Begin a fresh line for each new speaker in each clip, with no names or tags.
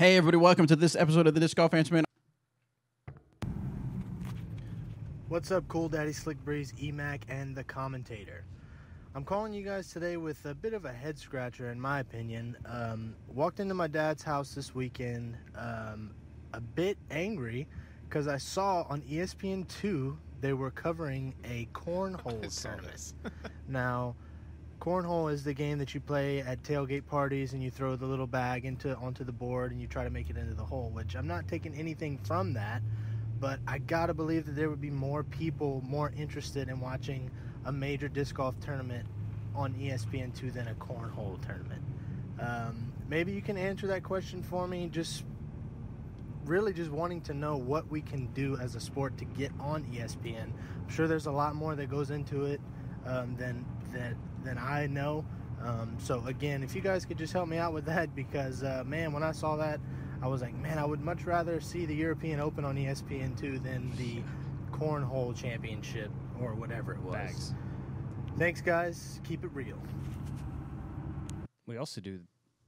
Hey, everybody, welcome to this episode of the Disc Golf Answer Man.
What's up, Cool Daddy, Slick Breeze, EMAC, and the commentator? I'm calling you guys today with a bit of a head scratcher, in my opinion. Walked into my dad's house this weekend, a bit angry, because I saw on ESPN 2 they were covering a cornhole tournament. Now, cornhole is the game that you play at tailgate parties, and you throw the little bag onto the board, and you try to make it into the hole, which I'm not taking anything from that, but I gotta believe that there would be more people more interested in watching a major disc golf tournament on ESPN 2 than a cornhole tournament. Maybe you can answer that question for me, just wanting to know what we can do as a sport to get on ESPN. I'm sure there's a lot more that goes into it than I know. So again, if you guys could just help me out with that, because man, when I saw that, I was like, man, I would much rather see the European Open on ESPN 2 than the Cornhole Championship or whatever it was.
Bags.
Thanks, guys. Keep it real.
We also do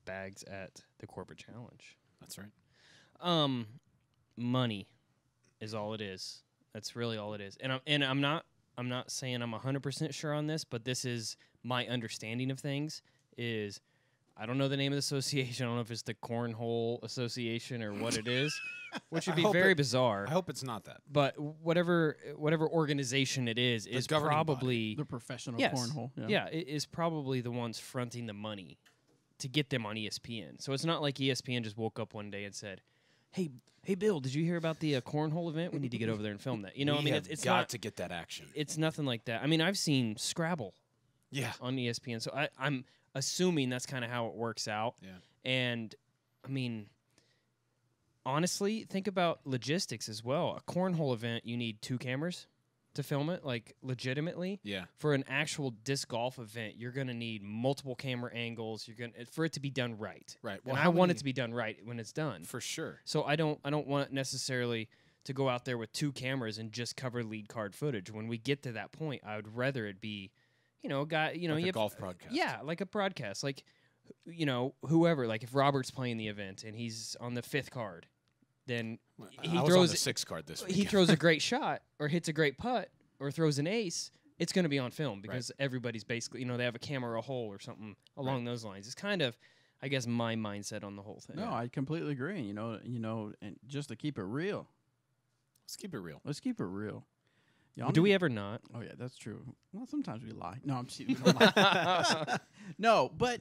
bags at the Corporate Challenge.
That's right.
Money is all it is. That's really all it is. And I'm not saying I'm 100% sure on this, but this is my understanding of things. Is I don't know the name of the association. I don't know if it's the Cornhole Association or what it is, which would be very bizarre.
I hope it's not that.
But whatever organization it is probably
The professional
yes,
cornhole.
Yeah, it is probably the ones fronting the money to get them on ESPN. So it's not like ESPN just woke up one day and said, Hey, Bill, did you hear about the cornhole event? We need to get over there and film that. You know, it's
got
not
to get that action.
It's nothing like that. I mean, I've seen Scrabble, on ESPN, so I'm assuming that's kind of how it works out.
Yeah,
and I mean, honestly, think about logistics as well. A cornhole event, you need 2 cameras to film it, like legitimately.
Yeah.
For an actual disc golf event, you're gonna need multiple camera angles. You're gonna for it to be done right.
Right.
Well, and I want it to be done right when it's done.
For sure.
So I don't want necessarily to go out there with 2 cameras and just cover lead card footage. When we get to that point, I would rather it be, a guy,
like
you
a golf broadcast.
Yeah, like a broadcast, like whoever. Like if Robert's playing the event and he's on the 5th card, then he
was
throws
on the 6th card this week.
He throws a great shot or hits a great putt or throws an ace. It's going to be on film because everybody's basically, they have a camera or a hole or something along those lines. It's kind of, I guess, my mindset on the whole thing.
No, I completely agree. And just to keep it real.
Let's keep it real.
Let's keep it real.
Do we ever not?
Oh, yeah, that's true. Well, sometimes we lie. No, I'm serious. We don't lie. No, but,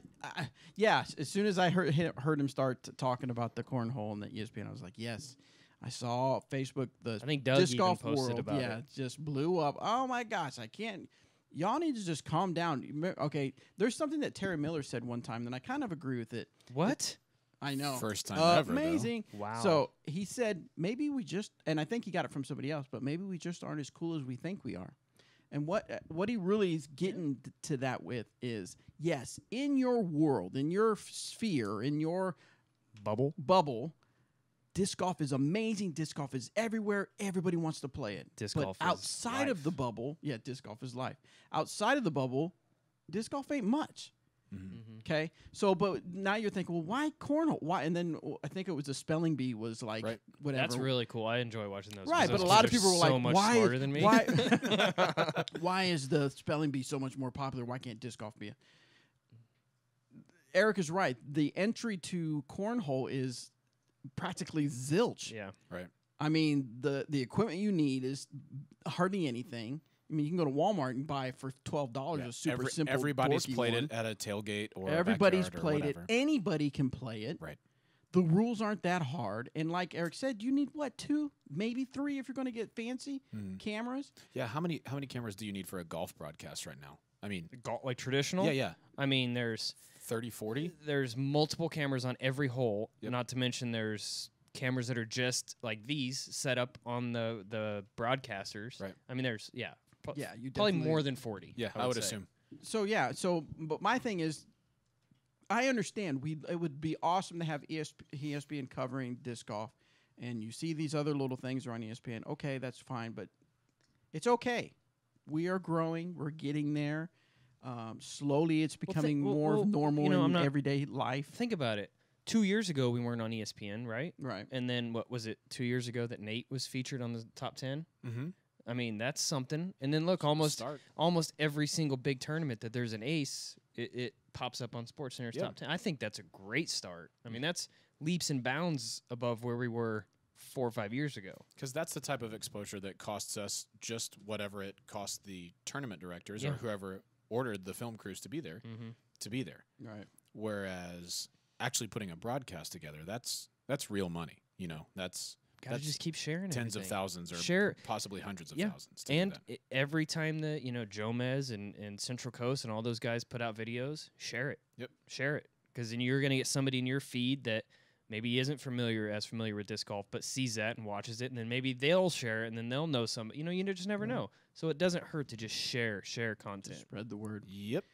as soon as I heard him start talking about the cornhole and the ESPN, I was like, yes. I saw Facebook, the
I think Doug
disc
even
golf
posted
world,
about it.
just blew up. Oh, my gosh, I can't. Y'all need to just calm down. Okay, there's something that Terry Miller said one time, and I kind of agree with it.
What?
I know.
First time ever,
amazing.
though.
Wow.
So he said, maybe we just, and I think he got it from somebody else, but maybe we just aren't as cool as we think we are. And what he really is getting to that with is, yes, in your world, in your sphere, in your bubble, disc golf is amazing. Disc golf is everywhere. Everybody wants to play it.
Disc golf is
outside of the bubble, disc golf is life. Outside of the bubble, disc golf ain't much. Okay, so but now you're thinking, well, why cornhole? Why? And then I think it was the spelling bee was like whatever.
That's really cool. I enjoy watching those.
Right, but
those
a lot of
kids
people were
are so
like,
much
why?
smarter than me.
Why is the spelling bee so much more popular? Why can't disc golf be? Eric is right. The entry to cornhole is practically zilch.
Yeah,
right.
I mean, the equipment you need is hardly anything. I mean, you can go to Walmart and buy for $12 a super simple.
Everybody's
dorky
played
one.
it at a tailgate or
everybody's
a backyard
played
or
it.
whatever.
Anybody can play it.
Right.
The rules aren't that hard, and like Eric said, you need what, 2, maybe 3 if you're going to get fancy cameras.
Yeah. How many cameras do you need for a golf broadcast right now? I mean,
like traditional.
Yeah.
I mean, there's
30, 40.
There's multiple cameras on every hole. Yep. Not to mention there's cameras that are just like these set up on the broadcasters.
Right.
I mean, there's
you
probably
definitely
more than 40.
Yeah, I would assume.
So but my thing is, I understand it would be awesome to have ESPN covering disc golf, and you see these other little things are on ESPN. Okay, that's fine, but it's okay. We are growing. We're getting there. Slowly, it's becoming more normal in everyday life.
Think about it. 2 years ago we weren't on ESPN, right?
Right.
And then what was it? 2 years ago that Nate was featured on the top 10.
Mm-hmm.
I mean, that's something. And then look, almost every single big tournament that there's an ace, it pops up on SportsCenter's top 10. I think that's a great start. I mean, that's leaps and bounds above where we were 4 or 5 years ago.
Because that's the type of exposure that costs us just whatever it costs the tournament directors or whoever ordered the film crews to be there, to be there.
Right.
Whereas actually putting a broadcast together, that's real money. You know, that's
just keep sharing
tens
everything.
of thousands or possibly hundreds of thousands.
And every time that, Jomez and Central Coast and all those guys put out videos, share it.
Yep. Share it.
Because then you're going to get somebody in your feed that maybe isn't as familiar with disc golf, but sees that and watches it, and then maybe they'll share it, and then they'll know somebody. You just never know. So it doesn't hurt to just share content.
Just spread the word.
Yep.